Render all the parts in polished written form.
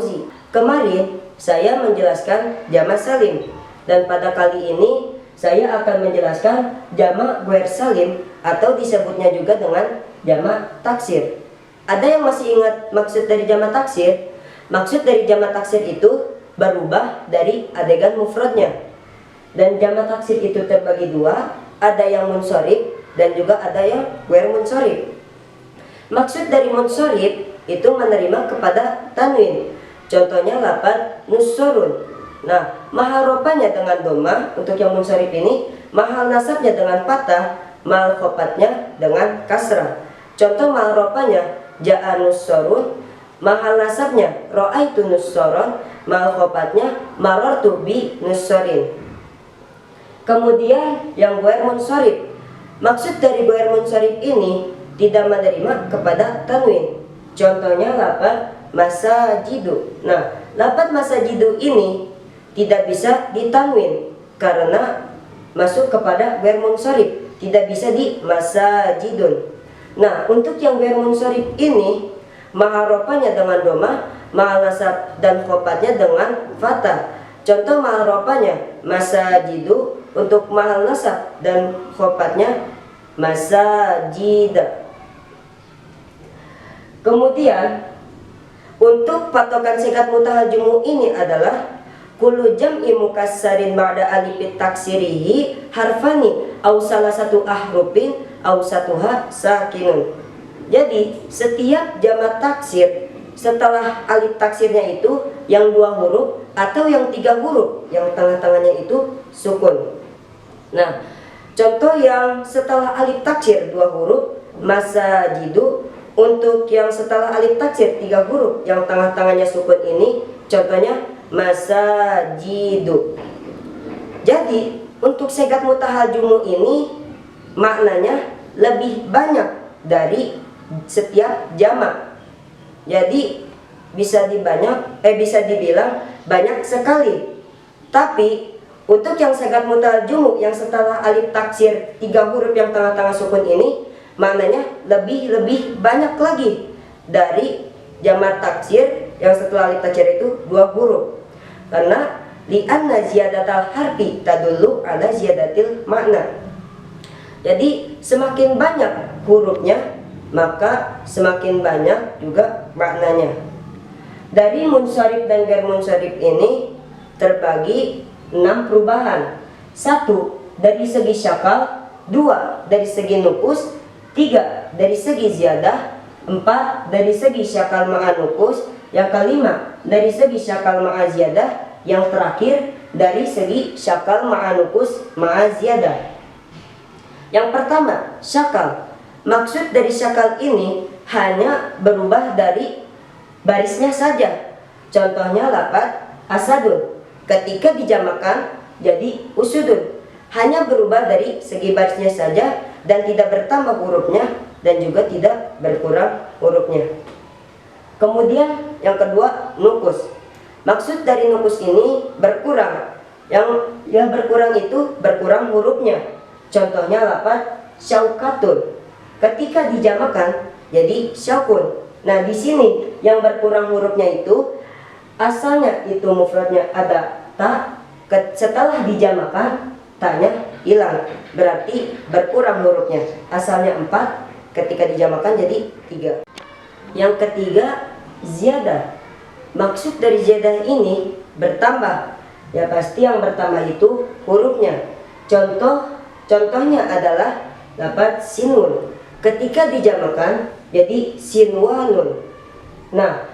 Fauzi. Kemarin saya menjelaskan jamak salim, dan pada kali ini saya akan menjelaskan jamak ghair salim atau disebutnya juga dengan jamak taksir. Ada yang masih ingat maksud dari jamak taksir? Maksud dari jamak taksir itu berubah dari adegan mufradnya. Dan jamak taksir itu terbagi dua, ada yang munsorib dan juga ada yang ghair munsorib. Maksud dari munsorib itu menerima kepada tanwin. Contohnya lafaz nussorun. Nah, mahal rofanya dengan dhammah untuk yang munsorib ini, mahal nasabnya dengan fathah, mahal khofatnya dengan kasrah. Contoh mahal rofanya ja'a nussorun, mahal nasabnya ra'aitu nussoron, mahal khofatnya marartu bi nussorin. Kemudian yang ghair munsorib. Maksud dari ghair munsorib ini tidak menerima kepada tanwin. Contohnya lafaz masajidu. Nah, lafaz masajidu ini tidak bisa ditanwin karena masuk kepada ghair munsorib, tidak bisa di masajidun. Nah, untuk yang ghair munsorib ini mahal rofanya dengan dhammah, mahal nasab dan khofatnya dengan fathah. Contoh mahal rofanya masajidu, untuk mahal nasab dan khofatnya masajida. Kemudian untuk patokan sikat mutahal jumu ini adalah kullu jam'i mukassarin ba'da alifit taksirihi harfani aw salah satu ahrufin aw satuha sakinun. Jadi setiap jamak taksir setelah alif taksirnya itu yang 2 huruf atau yang 3 huruf yang tengah-tengahnya itu sukun. Nah, contoh yang setelah alif taksir 2 huruf masajidu. Untuk yang setelah alif taksir 3 huruf yang tengah-tengahnya sukun ini contohnya masajidu. Jadi untuk sigat mutahal jumu ini maknanya lebih banyak dari setiap jamak. Jadi bisa dibilang banyak sekali. Tapi untuk yang sigat mutahal jumu yang setelah alif taksir 3 huruf yang tengah-tengah sukun ini maknanya lebih banyak lagi dari jamak taksir yang setelah alif taksir itu 2 huruf. Karena li'anna ziyadatal harfi tadullu ala ziyadatil makna. Jadi semakin banyak hurufnya maka semakin banyak juga maknanya. Dari munsorib dan ghair munsorib ini terbagi 6 perubahan. 1 dari segi syakal, 2 dari segi nukus, 3 dari segi ziyadah, 4 dari segi syakal ma'a nukus, yang kelima dari segi syakal ma'a ziyadah, yang terakhir dari segi syakal ma'a nukus ma'a ziyadah. Yang pertama, syakal. Maksud dari syakal ini hanya berubah dari barisnya saja. Contohnya lafaz asadun, ketika dijamakan jadi usudun, hanya berubah dari segi barisnya saja dan tidak bertambah hurufnya dan juga tidak berkurang hurufnya. Kemudian yang kedua, nukus. Maksud dari nukus ini berkurang. Yang berkurang itu berkurang hurufnya. Contohnya lafaz syaukatun, ketika dijamakan jadi syaukun. Nah, di sini yang berkurang hurufnya itu asalnya itu mufradnya ada ta, setelah dijamakan tanya hilang, berarti berkurang hurufnya. Asalnya 4, ketika dijamakan jadi 3. Yang ketiga, ziyadah. Maksud dari ziyadah ini bertambah. Ya pasti yang bertambah itu hurufnya. Contohnya adalah lafaz sinun, ketika dijamakan jadi sinwanun. Nah,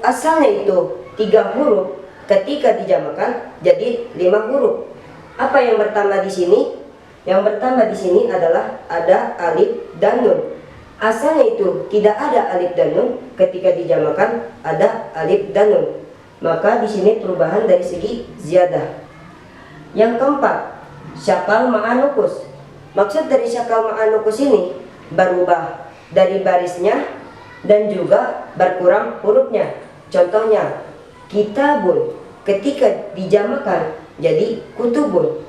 asalnya itu 3 huruf, ketika dijamakan jadi 5 huruf. Apa yang bertambah di sini? Yang bertambah di sini adalah ada alif dan nun. Asalnya itu tidak ada alif dan nun, ketika dijamakan ada alif dan nun. Maka di sini perubahan dari segi ziyadah. Yang keempat, syakal ma'a nukus. Maksud dari syakal ma'a nukus ini berubah dari barisnya dan juga berkurang hurufnya. Contohnya kitabun, ketika dijamakan jadi kutubun,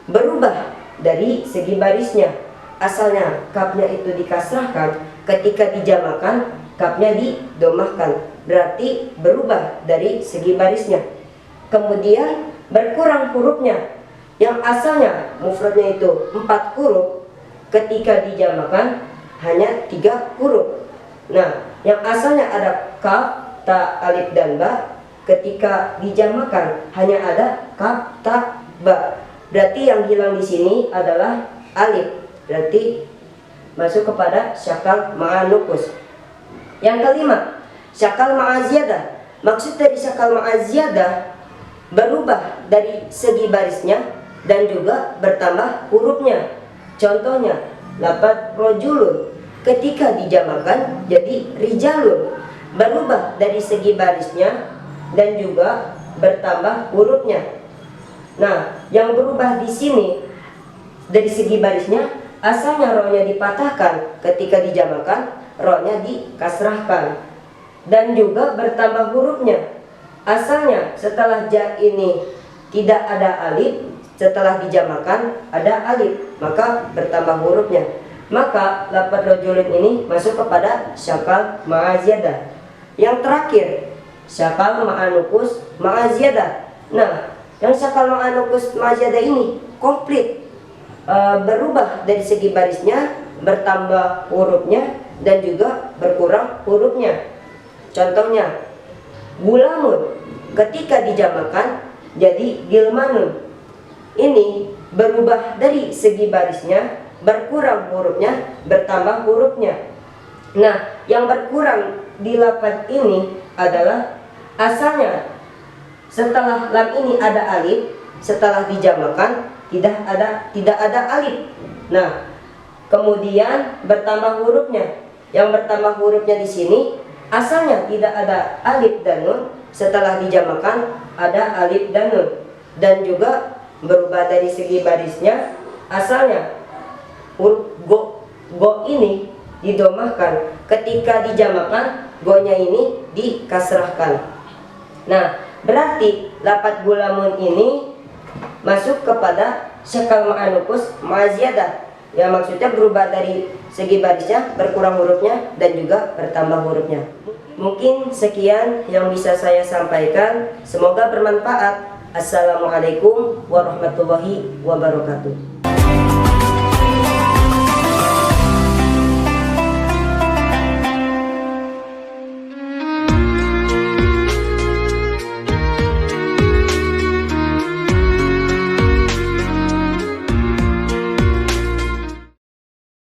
berubah dari segi barisnya. Asalnya kapnya itu dikasrahkan, ketika dijamakan kapnya didomahkan. berarti berubah dari segi barisnya. Kemudian berkurang hurufnya, yang asalnya mufradnya itu 4 huruf, ketika dijamakan hanya 3 huruf. Nah, yang asalnya ada kaf, ta, alif, dan ba, ketika dijamakan hanya ada kaf, ta, ba. Berarti yang hilang di sini adalah alif. Berarti masuk kepada syakal ma'anukus. Yang kelima, syakal ma'aziyadah. Maksud dari syakal ma'aziyadah berubah dari segi barisnya dan juga bertambah hurufnya. Contohnya, lafaz rojulun ketika dijamakan jadi rijalun, berubah dari segi barisnya dan juga bertambah hurufnya. Nah, yang berubah di sini dari segi barisnya, asalnya rohnya dipatahkan, ketika dijamakan rohnya dikasrahkan, dan juga bertambah hurufnya. Asalnya setelah ja ini tidak ada alif, setelah dijamakan ada alif, maka bertambah hurufnya. Maka lafaz rajulun ini masuk kepada syakal ma'aziyadah. Yang terakhir, syakal ma'anukus ma'aziyadah. Nah, yang syakal ma'anukus ma'aziyadah ini komplit, berubah dari segi barisnya, bertambah hurufnya, dan juga berkurang hurufnya. Contohnya, gulamun ketika dijamakan jadi gilmanun. Ini berubah dari segi barisnya, berkurang hurufnya, bertambah hurufnya. Nah, yang berkurang di lafaz ini adalah asalnya setelah lam ini ada alif, setelah dijamakan tidak ada alif. Nah, kemudian bertambah hurufnya. Yang bertambah hurufnya di sini asalnya tidak ada alif dan nun, setelah dijamakan ada alif dan nun, dan juga berubah dari segi barisnya. Asalnya huruf go ini didomahkan, ketika dijamakan go-nya ini dikasrahkan. Nah, berarti lafaz gulamun ini masuk kepada syakal ma'anukus ma'aziyadah, yang maksudnya berubah dari segi barisnya, berkurang hurufnya, dan juga bertambah hurufnya. Mungkin sekian yang bisa saya sampaikan, semoga bermanfaat. Assalamualaikum warahmatullahi wabarakatuh.